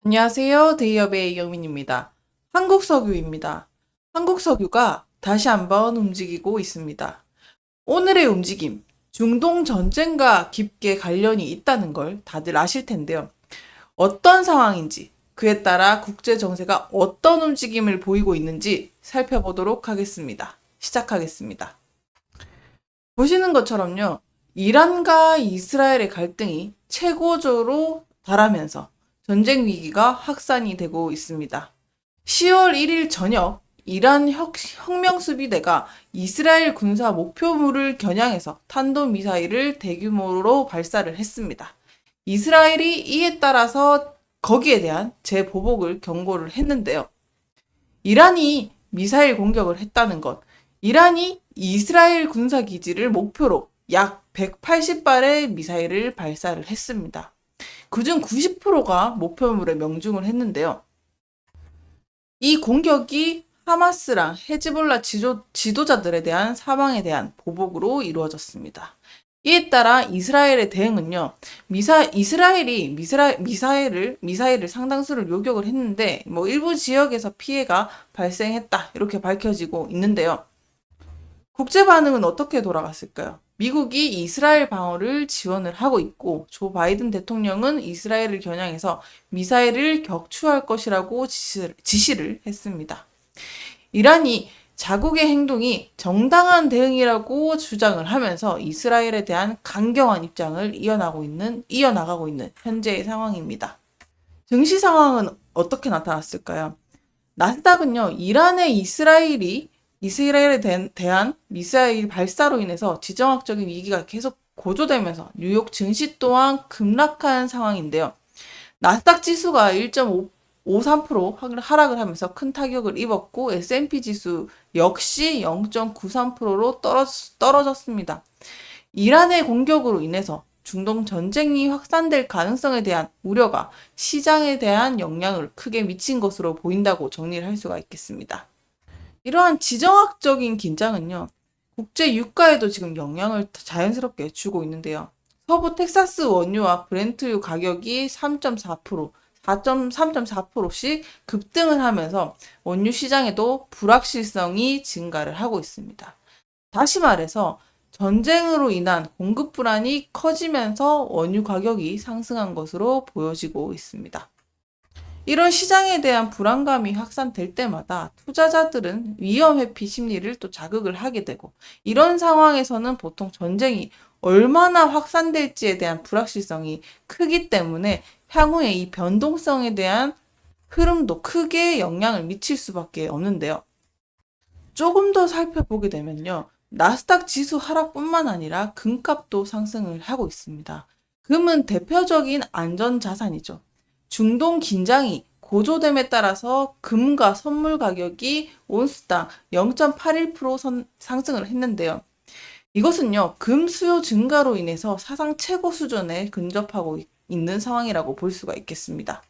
안녕하세요. 데이업의 이영민입니다. 한국석유입니다. 한국석유가 다시 한번 움직이고 있습니다. 오늘의 움직임, 중동 전쟁과 깊게 관련이 있다는 걸 다들 아실 텐데요. 어떤 상황인지, 그에 따라 국제 정세가 어떤 움직임을 보이고 있는지 살펴보도록 하겠습니다. 시작하겠습니다. 보시는 것처럼요, 이란과 이스라엘의 갈등이 최고조로 달하면서 전쟁 위기가 확산이 되고 있습니다. 10월 1일 저녁 이란 혁명수비대가 이스라엘 군사 목표물을 겨냥해서 탄도미사일을 대규모로 발사를 했습니다. 이스라엘이 이에 따라서 거기에 대한 재보복을 경고를 했는데요. 이란이 미사일 공격을 했다는 것, 이란이 이스라엘 군사기지를 목표로 약 180발의 미사일을 발사를 했습니다. 그중 90%가 목표물에 명중을 했는데요. 이 공격이 하마스랑 헤즈볼라 지도자들에 대한 사망에 대한 보복으로 이루어졌습니다. 이에 따라 이스라엘의 대응은요, 이스라엘이 미사일을 상당수를 요격을 했는데, 일부 지역에서 피해가 발생했다, 이렇게 밝혀지고 있는데요. 국제 반응은 어떻게 돌아갔을까요? 미국이 이스라엘 방어를 지원을 하고 있고, 조 바이든 대통령은 이스라엘을 겨냥해서 미사일을 격추할 것이라고 지시를 했습니다. 이란이 자국의 행동이 정당한 대응이라고 주장을 하면서 이스라엘에 대한 강경한 입장을 이어나가고 있는 현재의 상황입니다. 증시 상황은 어떻게 나타났을까요? 나스닥은요, 이란의 이스라엘에 대한 미사일 발사로 인해서 지정학적인 위기가 계속 고조되면서 뉴욕 증시 또한 급락한 상황인데요. 나스닥 지수가 1.53% 하락을 하면서 큰 타격을 입었고 S&P 지수 역시 0.93%로 떨어졌습니다. 이란의 공격으로 인해서 중동 전쟁이 확산될 가능성에 대한 우려가 시장에 대한 영향을 크게 미친 것으로 보인다고 정리를 할 수가 있겠습니다. 이러한 지정학적인 긴장은요, 국제 유가에도 지금 영향을 자연스럽게 주고 있는데요. 서부 텍사스 원유와 브렌트유 가격이 3.4%씩 급등을 하면서 원유 시장에도 불확실성이 증가를 하고 있습니다. 다시 말해서 전쟁으로 인한 공급 불안이 커지면서 원유 가격이 상승한 것으로 보여지고 있습니다. 이런 시장에 대한 불안감이 확산될 때마다 투자자들은 위험 회피 심리를 또 자극을 하게 되고, 이런 상황에서는 보통 전쟁이 얼마나 확산될지에 대한 불확실성이 크기 때문에 향후에 이 변동성에 대한 흐름도 크게 영향을 미칠 수밖에 없는데요. 조금 더 살펴보게 되면요, 나스닥 지수 하락뿐만 아니라 금값도 상승을 하고 있습니다. 금은 대표적인 안전 자산이죠. 중동 긴장이 고조됨에 따라서 금과 선물 가격이 온스당 0.81% 상승을 했는데요. 이것은요, 금 수요 증가로 인해서 사상 최고 수준에 근접하고 있는 상황이라고 볼 수가 있겠습니다.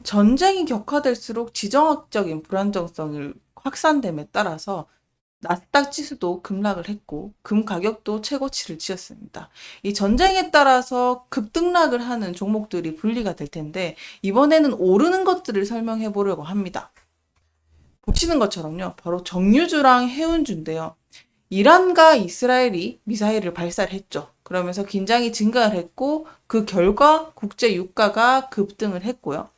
전쟁이 격화될수록 지정학적인 불안정성을 확산됨에 따라서 나스닥 지수도 급락을 했고 금 가격도 최고치를 치었습니다. 이 전쟁에 따라서 급등락을 하는 종목들이 분리가 될 텐데 이번에는 오르는 것들을 설명해 보려고 합니다. 보시는 것처럼요. 바로 정유주랑 해운주인데요. 이란과 이스라엘이 미사일을 발사를 했죠. 그러면서 긴장이 증가를 했고 그 결과 국제 유가가 급등을 했고요.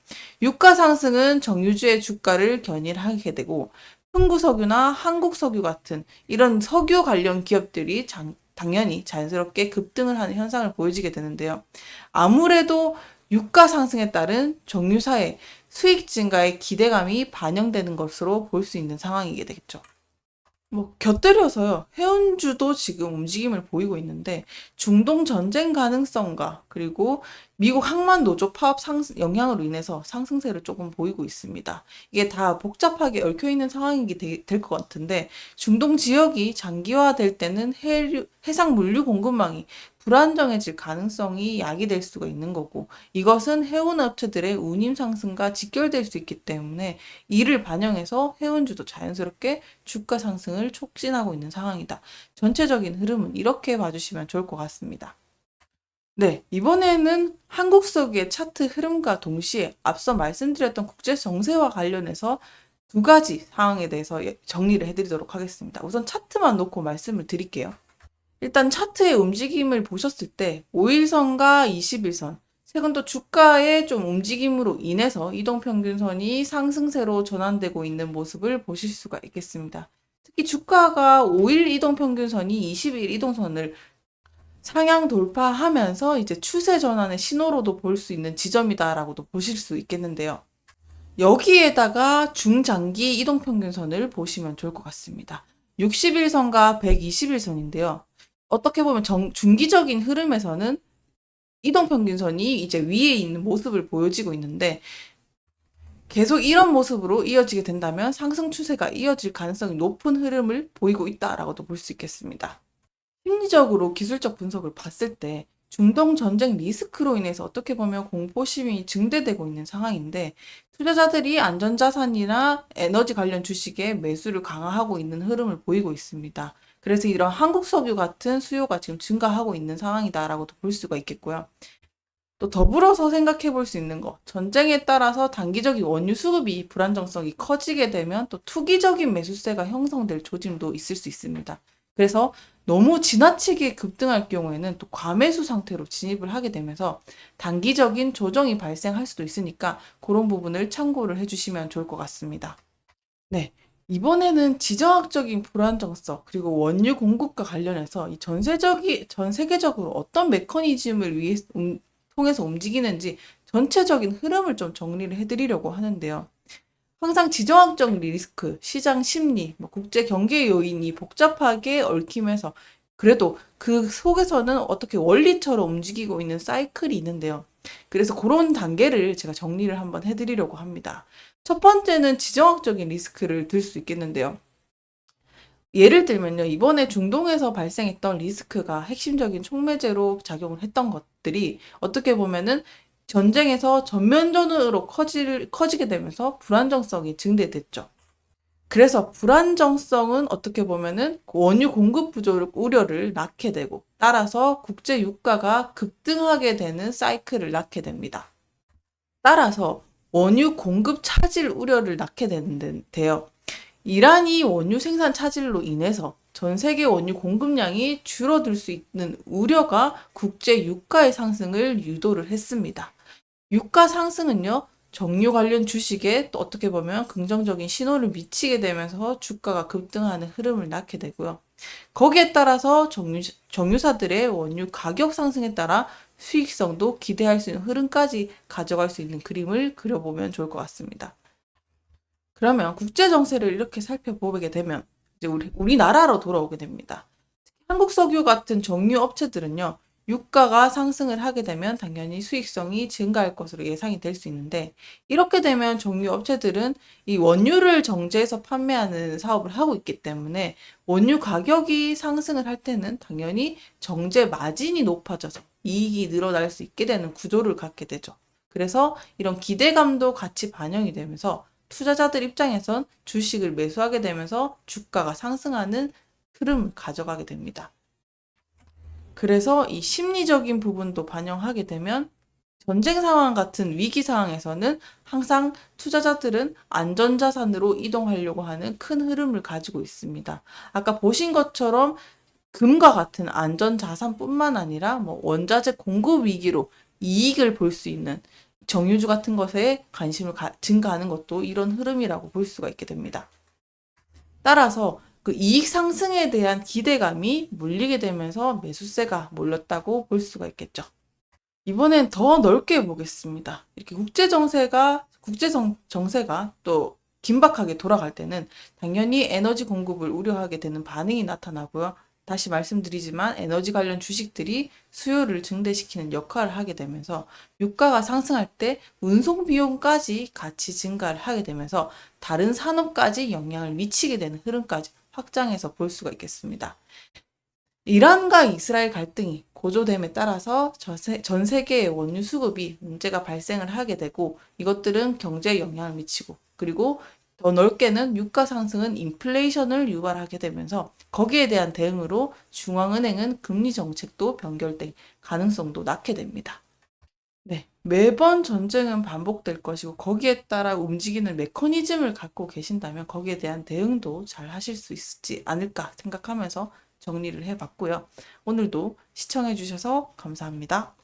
유가 상승은 정유주의 주가를 견인하게 되고 흥구석유나 한국석유 같은 이런 석유 관련 기업들이 당연히 자연스럽게 급등을 하는 현상을 보여지게 되는데요. 아무래도 유가 상승에 따른 정유사의 수익 증가의 기대감이 반영되는 것으로 볼 수 있는 상황이게 되겠죠. 곁들여서요, 해운주도 지금 움직임을 보이고 있는데, 중동 전쟁 가능성과, 그리고 미국 항만 노조 파업 영향으로 인해서 상승세를 조금 보이고 있습니다. 이게 다 복잡하게 얽혀있는 상황이 될 것 같은데, 중동 지역이 장기화될 때는 해상 물류 공급망이 불안정해질 가능성이 야기될 수가 있는 거고, 이것은 해운업체들의 운임 상승과 직결될 수 있기 때문에 이를 반영해서 해운주도 자연스럽게 주가 상승을 촉진하고 있는 상황이다. 전체적인 흐름은 이렇게 봐주시면 좋을 것 같습니다. 네, 이번에는 한국 석유의 차트 흐름과 동시에 앞서 말씀드렸던 국제 정세와 관련해서 두 가지 상황에 대해서 정리를 해드리도록 하겠습니다. 우선 차트만 놓고 말씀을 드릴게요. 일단 차트의 움직임을 보셨을 때 5일선과 21선, 최근도 주가의 좀 움직임으로 인해서 이동평균선이 상승세로 전환되고 있는 모습을 보실 수가 있겠습니다. 특히 주가가 5일 이동평균선이 20일 이동선을 상향 돌파하면서 이제 추세 전환의 신호로도 볼 수 있는 지점이다라고도 보실 수 있겠는데요. 여기에다가 중장기 이동평균선을 보시면 좋을 것 같습니다. 60일선과 120일선인데요. 어떻게 보면 중기적인 흐름에서는 이동평균선이 이제 위에 있는 모습을 보여지고 있는데 계속 이런 모습으로 이어지게 된다면 상승 추세가 이어질 가능성이 높은 흐름을 보이고 있다라고도 볼 수 있겠습니다. 심리적으로 기술적 분석을 봤을 때 중동 전쟁 리스크로 인해서 어떻게 보면 공포심이 증대되고 있는 상황인데 투자자들이 안전자산이나 에너지 관련 주식에 매수를 강화하고 있는 흐름을 보이고 있습니다. 그래서 이런 한국 석유 같은 수요가 지금 증가하고 있는 상황이다라고도 볼 수가 있겠고요. 또 더불어서 생각해 볼 수 있는 거, 전쟁에 따라서 단기적인 원유 수급이 불안정성이 커지게 되면 또 투기적인 매수세가 형성될 조짐도 있을 수 있습니다. 그래서 너무 지나치게 급등할 경우에는 또 과매수 상태로 진입을 하게 되면서 단기적인 조정이 발생할 수도 있으니까 그런 부분을 참고를 해주시면 좋을 것 같습니다. 네. 이번에는 지정학적인 불안정성, 그리고 원유 공급과 관련해서 전 세계적으로 어떤 메커니즘을 통해서 움직이는지 전체적인 흐름을 좀 정리를 해드리려고 하는데요. 항상 지정학적 리스크, 시장 심리, 국제 경제 요인이 복잡하게 얽히면서 그래도 그 속에서는 어떻게 원리처럼 움직이고 있는 사이클이 있는데요. 그래서 그런 단계를 제가 정리를 한번 해드리려고 합니다. 첫 번째는 지정학적인 리스크를 들 수 있겠는데요. 예를 들면요, 이번에 중동에서 발생했던 리스크가 핵심적인 촉매제로 작용을 했던 것들이 어떻게 보면은 전쟁에서 전면전으로 커지게 되면서 불안정성이 증대됐죠. 그래서 불안정성은 어떻게 보면은 원유 공급 부족 우려를 낳게 되고 따라서 국제 유가가 급등하게 되는 사이클을 낳게 됩니다. 따라서 원유 공급 차질 우려를 낳게 되는데요. 이란이 원유 생산 차질로 인해서 전 세계 원유 공급량이 줄어들 수 있는 우려가 국제 유가의 상승을 유도를 했습니다. 유가 상승은요, 정유 관련 주식에 또 어떻게 보면 긍정적인 신호를 미치게 되면서 주가가 급등하는 흐름을 낳게 되고요. 거기에 따라서 정유사들의 원유 가격 상승에 따라 수익성도 기대할 수 있는 흐름까지 가져갈 수 있는 그림을 그려보면 좋을 것 같습니다. 그러면 국제 정세를 이렇게 살펴보게 되면 이제 우리나라로 돌아오게 됩니다. 한국 석유 같은 정유 업체들은요, 유가가 상승을 하게 되면 당연히 수익성이 증가할 것으로 예상이 될 수 있는데, 이렇게 되면 정유 업체들은 이 원유를 정제해서 판매하는 사업을 하고 있기 때문에 원유 가격이 상승을 할 때는 당연히 정제 마진이 높아져서 이익이 늘어날 수 있게 되는 구조를 갖게 되죠. 그래서 이런 기대감도 같이 반영이 되면서 투자자들 입장에선 주식을 매수하게 되면서 주가가 상승하는 흐름을 가져가게 됩니다. 그래서 이 심리적인 부분도 반영하게 되면 전쟁 상황 같은 위기 상황에서는 항상 투자자들은 안전자산으로 이동하려고 하는 큰 흐름을 가지고 있습니다. 아까 보신 것처럼 금과 같은 안전자산뿐만 아니라 원자재 공급 위기로 이익을 볼 수 있는 정유주 같은 것에 관심을 증가하는 것도 이런 흐름이라고 볼 수가 있게 됩니다. 따라서 그 이익 상승에 대한 기대감이 몰리게 되면서 매수세가 몰렸다고 볼 수가 있겠죠. 이번엔 더 넓게 보겠습니다. 이렇게 정세가 또 긴박하게 돌아갈 때는 당연히 에너지 공급을 우려하게 되는 반응이 나타나고요. 다시 말씀드리지만 에너지 관련 주식들이 수요를 증대시키는 역할을 하게 되면서 유가가 상승할 때 운송 비용까지 같이 증가를 하게 되면서 다른 산업까지 영향을 미치게 되는 흐름까지 확장해서 볼 수가 있겠습니다. 이란과 이스라엘 갈등이 고조됨에 따라서 전 세계의 원유 수급이 문제가 발생을 하게 되고 이것들은 경제에 영향을 미치고 그리고 더 넓게는 유가 상승은 인플레이션을 유발하게 되면서 거기에 대한 대응으로 중앙은행은 금리 정책도 변경될 가능성도 낳게 됩니다. 네, 매번 전쟁은 반복될 것이고 거기에 따라 움직이는 메커니즘을 갖고 계신다면 거기에 대한 대응도 잘 하실 수 있지 않을까 생각하면서 정리를 해봤고요. 오늘도 시청해 주셔서 감사합니다.